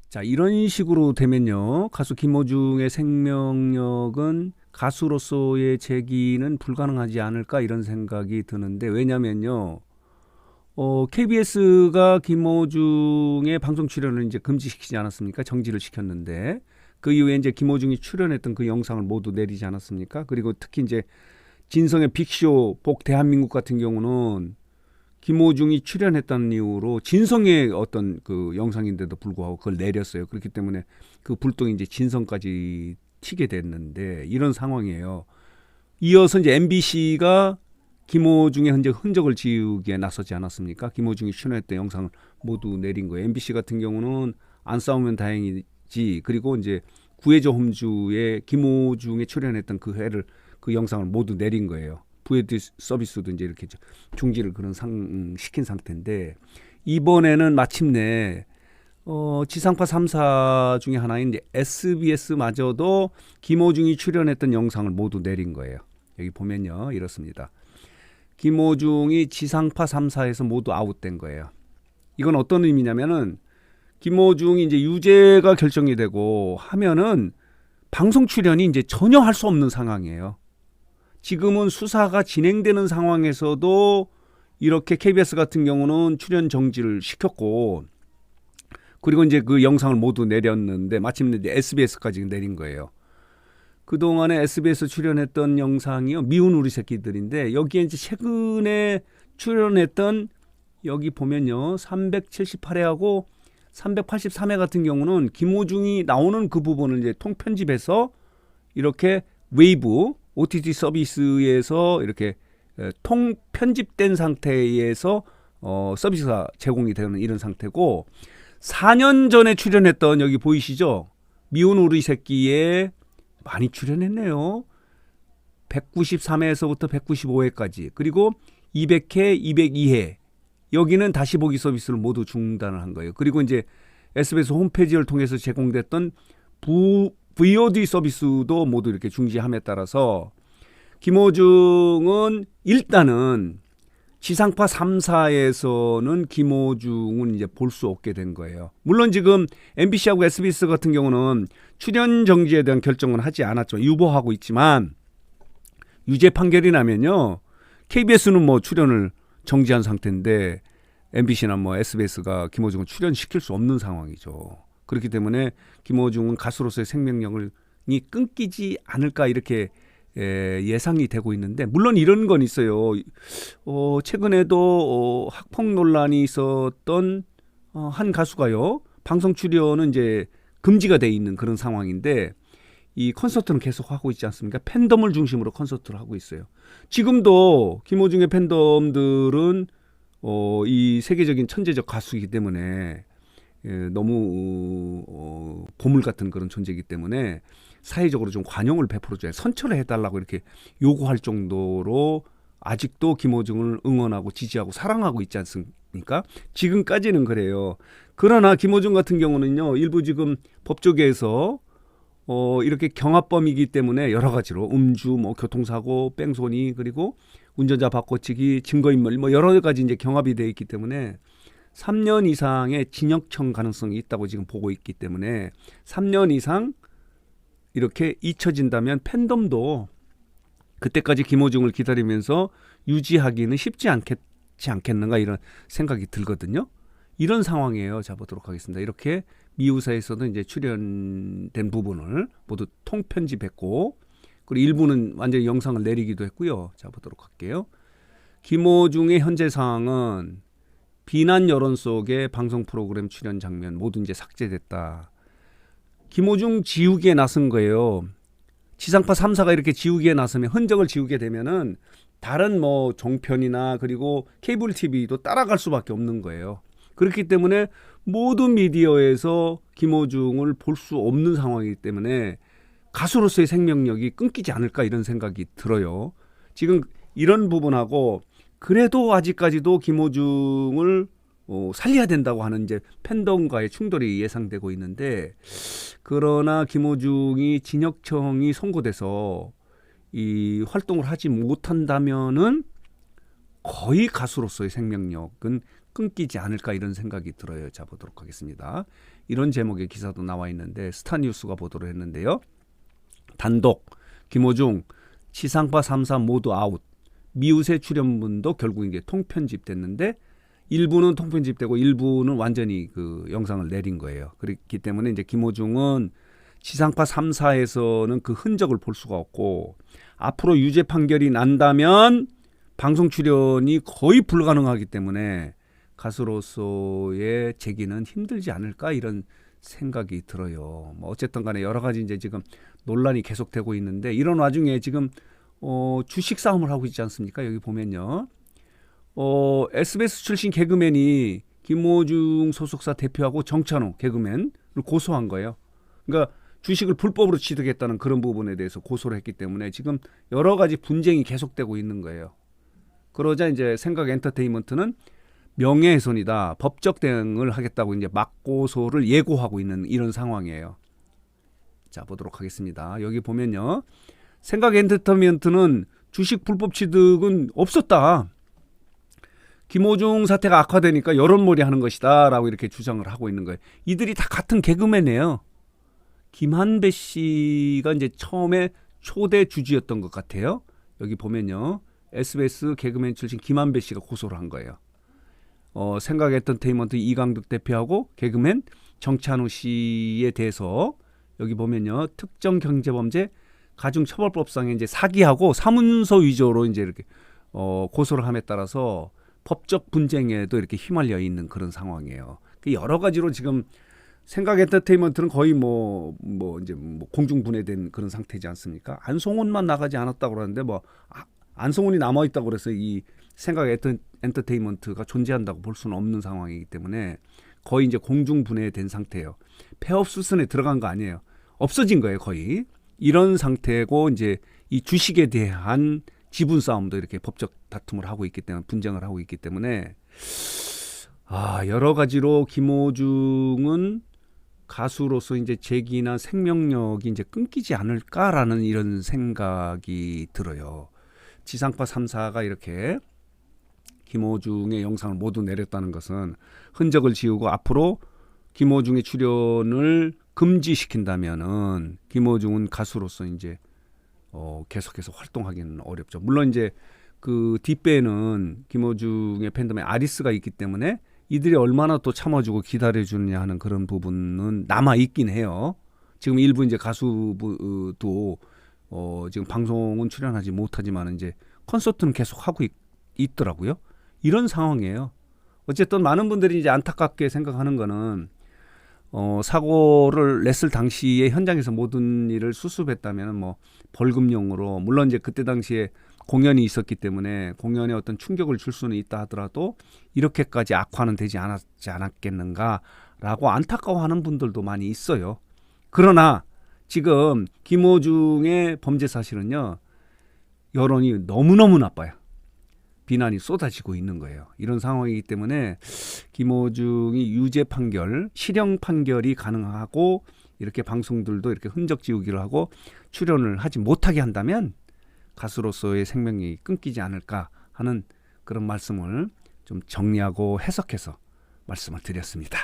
자, 이런 식으로 되면요. 가수 김호중의 생명력은 가수로서의 재기는 불가능하지 않을까 이런 생각이 드는데 왜냐면요. KBS가 김호중의 방송 출연을 이제 금지시키지 않았습니까? 정지를 시켰는데 그 이후에 이제 김호중이 출연했던 그 영상을 모두 내리지 않았습니까? 그리고 특히 이제 진성의 빅쇼 복 대한민국 같은 경우는 김호중이 출연했다는 이유로 진성의 어떤 그 영상인데도 불구하고 그걸 내렸어요. 그렇기 때문에 그 불똥이 이제 진성까지 튀게 됐는데 이런 상황이에요. 이어서 이제 MBC가 김호중의 흔적을 지우기에 나서지 않았습니까? 김호중이 출연했던 영상을 모두 내린 거예요. MBC 같은 경우는 안 싸우면 다행이지. 그리고 이제 구해줘 홈즈에 김호중이 출연했던 그 영상을 모두 내린 거예요. VOD 서비스도 이제 이렇게 중지를 시킨 상태인데 이번에는 마침내 지상파 3사 중에 하나인 이제 SBS마저도 김호중이 출연했던 영상을 모두 내린 거예요. 여기 보면요 이렇습니다. 김호중이 지상파 3사에서 모두 아웃된 거예요. 이건 어떤 의미냐면은 김호중이 이제 유죄가 결정이 되고 하면은 방송 출연이 이제 전혀 할 수 없는 상황이에요. 지금은 수사가 진행되는 상황에서도 이렇게 KBS 같은 경우는 출연 정지를 시켰고 그리고 이제 그 영상을 모두 내렸는데 마침내 이제 SBS까지 내린 거예요. 그동안에 SBS 출연했던 영상이요. 미운 우리 새끼들인데 여기에 이제 최근에 출연했던 여기 보면요. 378회하고 383회 같은 경우는 김호중이 나오는 그 부분을 이제 통편집해서 이렇게 웨이브 OTT 서비스에서 이렇게 통편집된 상태에서 서비스가 제공이 되는 이런 상태고 4년 전에 출연했던 여기 보이시죠? 미운 우리 새끼에 많이 출연했네요. 193회에서부터 195회까지 그리고 200회, 202회 여기는 다시 보기 서비스를 모두 중단을 한 거예요. 그리고 이제 SBS 홈페이지를 통해서 제공됐던 VOD 서비스도 모두 이렇게 중지함에 따라서 김호중은 일단은 지상파 3사에서는 김호중은 이제 볼 수 없게 된 거예요. 물론 지금 MBC하고 SBS 같은 경우는 출연 정지에 대한 결정은 하지 않았죠. 유보하고 있지만 유죄 판결이 나면요. KBS는 뭐 출연을 정지한 상태인데 MBC나 뭐 SBS가 김호중을 출연시킬 수 없는 상황이죠. 그렇기 때문에 김호중은 가수로서의 생명력이 끊기지 않을까 이렇게 예상이 되고 있는데 물론 이런 건 있어요. 최근에도 학폭 논란이 있었던 한 가수가요. 방송 출연은 이제 금지가 돼 있는 그런 상황인데 이 콘서트는 계속 하고 있지 않습니까? 팬덤을 중심으로 콘서트를 하고 있어요. 지금도 김호중의 팬덤들은 이 세계적인 천재적 가수이기 때문에 너무 보물 같은 그런 존재이기 때문에 사회적으로 좀 관용을 베풀어줘야 선처를 해달라고 이렇게 요구할 정도로 아직도 김호중을 응원하고 지지하고 사랑하고 있지 않습니까? 지금까지는 그래요. 그러나 김호중 같은 경우는요. 일부 지금 법조계에서 이렇게 경합범이기 때문에 여러 가지로 음주, 뭐 교통사고, 뺑소니 그리고 운전자 바꿔치기, 증거인멸 뭐 여러 가지 이제 경합이 돼 있기 때문에 3년 이상의 징역형 가능성이 있다고 지금 보고 있기 때문에 3년 이상 이렇게 잊혀진다면 팬덤도 그때까지 김호중을 기다리면서 유지하기는 쉽지 않겠는가 이런 생각이 들거든요. 이런 상황이에요. 자 보도록 하겠습니다. 이렇게 미우사에서도 이제 출연된 부분을 모두 통편집했고 그리고 일부는 완전히 영상을 내리기도 했고요. 자 보도록 할게요. 김호중의 현재 상황은 비난 여론 속에 방송 프로그램 출연 장면 모두 이제 삭제됐다. 김호중 지우기에 나선 거예요. 지상파 3사가 이렇게 지우기에 나서면 흔적을 지우게 되면은 다른 뭐 종편이나 그리고 케이블 TV도 따라갈 수밖에 없는 거예요. 그렇기 때문에 모든 미디어에서 김호중을 볼 수 없는 상황이기 때문에 가수로서의 생명력이 끊기지 않을까 이런 생각이 들어요. 지금 이런 부분하고 그래도 아직까지도 김호중을 살려야 된다고 하는 이제 팬덤과의 충돌이 예상되고 있는데 그러나 김호중이 징역형이 선고돼서 이 활동을 하지 못한다면은 거의 가수로서의 생명력은 끊기지 않을까 이런 생각이 들어요. 자, 보도록 하겠습니다. 이런 제목의 기사도 나와 있는데 스타뉴스가 보도를 했는데요. 단독 김호중 지상파 3사 모두 아웃. 미우새 출연분도 결국 이게 통편집됐는데 일부는 통편집되고 일부는 완전히 그 영상을 내린 거예요. 그렇기 때문에 이제 김호중은 지상파 3사에서는 그 흔적을 볼 수가 없고 앞으로 유죄 판결이 난다면 방송 출연이 거의 불가능하기 때문에 가수로서의 재기는 힘들지 않을까 이런 생각이 들어요. 뭐 어쨌든 간에 여러 가지 이제 지금 논란이 계속되고 있는데 이런 와중에 지금 주식 싸움을 하고 있지 않습니까? 여기 보면요. SBS 출신 개그맨이 김호중 소속사 대표하고 정찬호 개그맨을 고소한 거예요. 그러니까 주식을 불법으로 취득했다는 그런 부분에 대해서 고소를 했기 때문에 지금 여러 가지 분쟁이 계속되고 있는 거예요. 그러자 이제 생각 엔터테인먼트는 명예훼손이다. 법적 대응을 하겠다고 이제 맞고소를 예고하고 있는 이런 상황이에요. 자, 보도록 하겠습니다. 여기 보면요. 생각 엔터테인먼트는 주식 불법 취득은 없었다. 김호중 사태가 악화되니까 여론몰이 하는 것이다 라고 이렇게 주장을 하고 있는 거예요. 이들이 다 같은 개그맨이에요. 김한배 씨가 이제 처음에 초대 주주였던 것 같아요. 여기 보면요. SBS 개그맨 출신 김한배 씨가 고소를 한 거예요. 생각 엔터테인먼트 이강득 대표하고 개그맨 정찬우 씨에 대해서 여기 보면요. 특정 경제범죄 가중처벌법상에 이제 사기하고 사문서 위조로 이제 이렇게 고소를 함에 따라서 법적 분쟁에도 이렇게 휘말려 있는 그런 상황이에요. 여러 가지로 지금 생각 엔터테인먼트는 거의 이제 공중 분해된 그런 상태지 않습니까? 안성훈만 나가지 않았다고 그러는데 안성훈이 남아 있다고 그래서 이 생각 엔터테인먼트가 존재한다고 볼 수는 없는 상황이기 때문에 거의 이제 공중 분해된 상태예요. 폐업 수순에 들어간 거 아니에요. 없어진 거예요, 거의. 이런 상태고 이제 이 주식에 대한 지분 싸움도 이렇게 법적 다툼을 하고 있기 때문에 분쟁을 하고 있기 때문에 여러 가지로 김호중은 가수로서 이제 재기나 생명력이 이제 끊기지 않을까라는 이런 생각이 들어요. 지상파 3사가 이렇게 김호중의 영상을 모두 내렸다는 것은 흔적을 지우고 앞으로 김호중의 출연을 금지시킨다면은 김호중은 가수로서 이제 계속해서 활동하기는 어렵죠. 물론 이제 그 뒷배에는 김호중의 팬덤에 아리스가 있기 때문에 이들이 얼마나 또 참아주고 기다려주느냐 하는 그런 부분은 남아 있긴 해요. 지금 일부 이제 가수도 지금 방송은 출연하지 못하지만 이제 콘서트는 계속 하고 있더라고요. 이런 상황이에요. 어쨌든 많은 분들이 이제 안타깝게 생각하는 거는 사고를 냈을 당시에 현장에서 모든 일을 수습했다면 벌금형으로 물론 이제 그때 당시에 공연이 있었기 때문에 공연에 어떤 충격을 줄 수는 있다 하더라도 이렇게까지 악화는 되지 않았겠는가라고 안타까워하는 분들도 많이 있어요. 그러나 지금 김호중의 범죄 사실은요. 여론이 너무너무 나빠요. 비난이 쏟아지고 있는 거예요. 이런 상황이기 때문에 김호중이 유죄 판결, 실형 판결이 가능하고 이렇게 방송들도 이렇게 흔적 지우기를 하고 출연을 하지 못하게 한다면 가수로서의 생명이 끊기지 않을까 하는 그런 말씀을 좀 정리하고 해석해서 말씀을 드렸습니다.